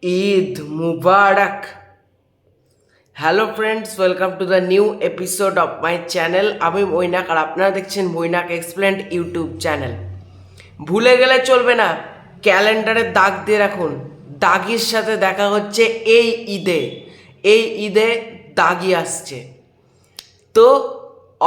Eid Mubarak. Hello friends, welcome to the new episode of my channel. আমি মৈনাক আর আপনারা দেখছেন Mainak explained YouTube channel. ভুলে গেলে চলবে না, ক্যালেন্ডারে দাগ দিয়ে রাখুন। দাগির সাথে দেখা হচ্ছে এই ঈদে দাগি আসছে। তো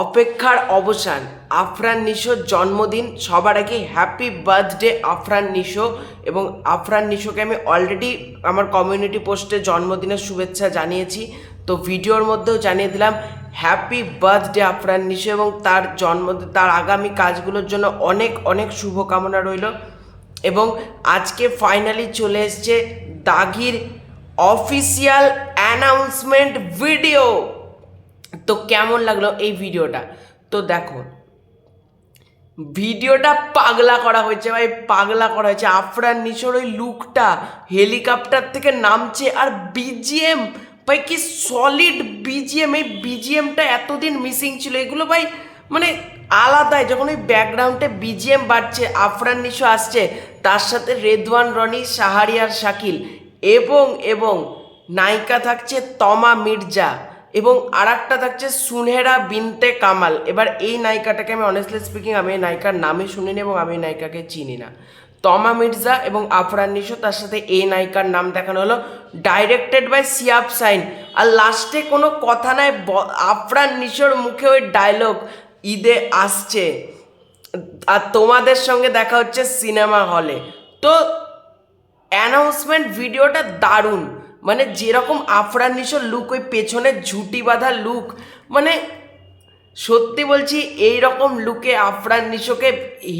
অপেক্ষার অবসান, আফরান নিশোর জন্মদিন। সবার আগে হ্যাপি বার্থডে আফরান নিশো। এবং আফরান নিশোকে আমি অলরেডি আমার কমিউনিটি পোস্টে জন্মদিনের শুভেচ্ছা জানিয়েছি, তো ভিডিওর মধ্যেও জানিয়ে দিলাম হ্যাপি বার্থডে আফরান নিশো। এবং তার জন্মদিন, তার আগামী কাজগুলোর জন্য অনেক অনেক শুভকামনা রইল। এবং আজকে ফাইনালি চলে এসছে দাগির অফিসিয়াল অ্যানাউন্সমেন্ট ভিডিও। তো কেমন লাগলো এই ভিডিওটা? তো দেখো, ভিডিওটা পাগলা করা হয়েছে ভাই, পাগলা করা হয়েছে। আফরান নিশোর ওই লুকটা, হেলিকপ্টার থেকে নামছে, আর বিজিএম ভাই কি সলিড বিজিএম। এই বিজিএমটা এতদিন মিসিং ছিল। এগুলো ভাই মানে আলাদাই, যখন ওই ব্যাকগ্রাউন্ডে বিজিএম বাজছে, আফরান নিশো আসছে, তার সাথে রেদওয়ান রনি, শাহরিয়ার শাকিল, এবং নায়িকা থাকছে তমা মির্জা, এবং আর একটা থাকছে সুনহেরা বিনতে কামাল। এবার এই নায়িকাটাকে আমি অনেস্টলি স্পিকিং, আমি এই নায়িকার নামই শুনিনি এবং আমি এই নায়িকাকে চিনি না। তমা মির্জা এবং আফরান নিশো, তার সাথে এই নায়িকার নাম দেখানো হলো, ডাইরেক্টেড বাই সিয়াব সাইন। আর লাস্টে কোনো কথা নাই, আফরান নিশোর মুখে ওই ডায়লগ, ঈদে আসছে আর তোমাদের সঙ্গে দেখা হচ্ছে সিনেমা হলে। তো অ্যানাউন্সমেন্ট ভিডিওটা দারুণ। মানে যেরকম আফরান নিশোর লুক, ওই পেছনে ঝুঁটি বাঁধা লুক, মানে সত্যি বলছি এই রকম লুকে আফরান নিশোকে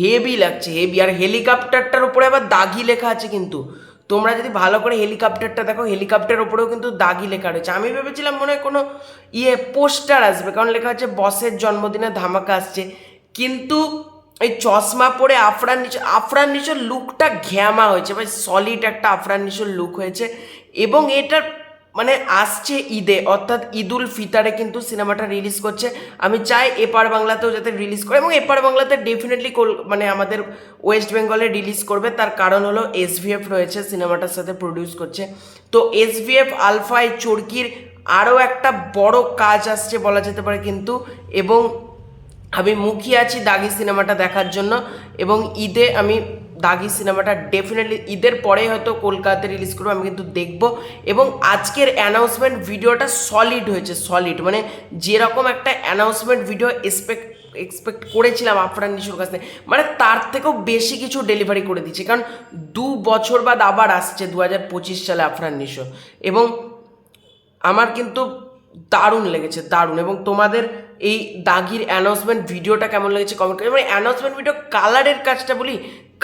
হেভি লাগছে, হেভি। আর হেলিকপ্টারটার উপরে আবার দাগি লেখা আছে, কিন্তু তোমরা যদি ভালো করে হেলিকপ্টারটা দেখো, হেলিকপ্টারের উপরেও কিন্তু দাগি লেখা রয়েছে। আমি ভেবেছিলাম মনে হয় কোনো পোস্টার আসবে, কারণ লেখা আছে বসের জন্মদিনে ধামাকা আসছে। কিন্তু এই চশমা পরে আফরান নিশোর লুকটা ঘ্যামা হয়েছে ভাই, সলিড একটা আফরান নিশোর লুক হয়েছে। এবং এটার মানে আসছে ঈদে, অর্থাৎ ঈদুল ফিতরে কিন্তু সিনেমাটা রিলিজ করছে। আমি চাই এপার বাংলাতেও যাতে রিলিজ করে, এবং এপার বাংলাতে ডেফিনেটলি মানে আমাদের ওয়েস্ট বেঙ্গলে রিলিজ করবে। তার কারণ হলো এসভিএফ রয়েছে সিনেমাটার সাথে, প্রডিউস করছে। তো এসভিএফ আলফাই চরকির আরও একটা বড় কাজ আসছে বলা যেতে পারে কিন্তু। এবং আমি মুখিয়ে আছি দাগি সিনেমাটা দেখার জন্য। এবং ঈদে আমি দাগি সিনেমাটা ডেফিনেটলি ঈদের পরে হয়তো কলকাতাতে রিলিজ করবো, আমি কিন্তু দেখবো। এবং আজকের অ্যানাউন্সমেন্ট ভিডিওটা সলিড হয়েছে, সলিড। মানে যেরকম একটা অ্যানাউন্সমেন্ট ভিডিও এক্সপেক্ট করেছিলাম আফরান নিশোর কাছ থেকে, মানে তার থেকেও বেশি কিছু ডেলিভারি করে দিচ্ছে। কারণ 2 বছর বাদ আবার আসছে 2025 সালে আফরান নিশো। এবং আমার কিন্তু দারুণ লেগেছে, দারুণ। এবং তোমাদের এই দাগির অ্যানাউন্সমেন্ট ভিডিওটা কেমন লেগেছে কমেন্ট করে। মানে অ্যানাউন্সমেন্ট ভিডিও কালারের কাজটা বলি,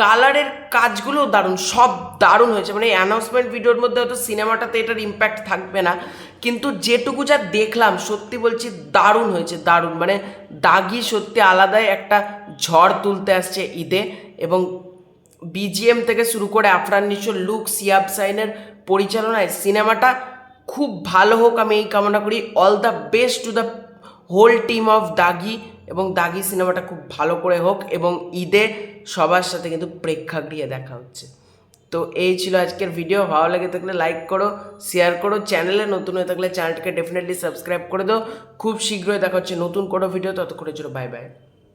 কালারের কাজগুলো দারুণ, সব দারুণ হয়েছে। মানে অ্যানাউন্সমেন্ট ভিডিওর মধ্যে হয়তো সিনেমাটাতে এটার ইম্প্যাক্ট থাকবে না, কিন্তু যেটুকু যা দেখলাম সত্যি বলছি দারুণ হয়েছে, দারুণ। মানে দাগি সত্যি আলাদাই একটা ঝড় তুলতে আসছে ঈদে। এবং বিজিএম থেকে শুরু করে আফরান নিশোর লুক, সিয়াব সাইনের পরিচালনায় সিনেমাটা খুব ভালো হোক, আমি এই কামনা করি। All the best to the whole team of দাগি। এবং দাগি সিনেমাটা খুব ভালো করে হোক, এবং ঈদে সবার সাথে কিন্তু প্রেক্ষাগৃহে দেখা হচ্ছে। তো এই ছিল আজকের ভিডিও। ভালো লাগে থাকলে লাইক করো, শেয়ার করো, চ্যানেলে নতুন হয়ে থাকলে চ্যানেলটাকে ডেফিনেটলি সাবস্ক্রাইব করে দাও। খুব শীঘ্রই দেখা হচ্ছে নতুন কোনো ভিডিও, ততক্ষণের জন্য বাই বাই।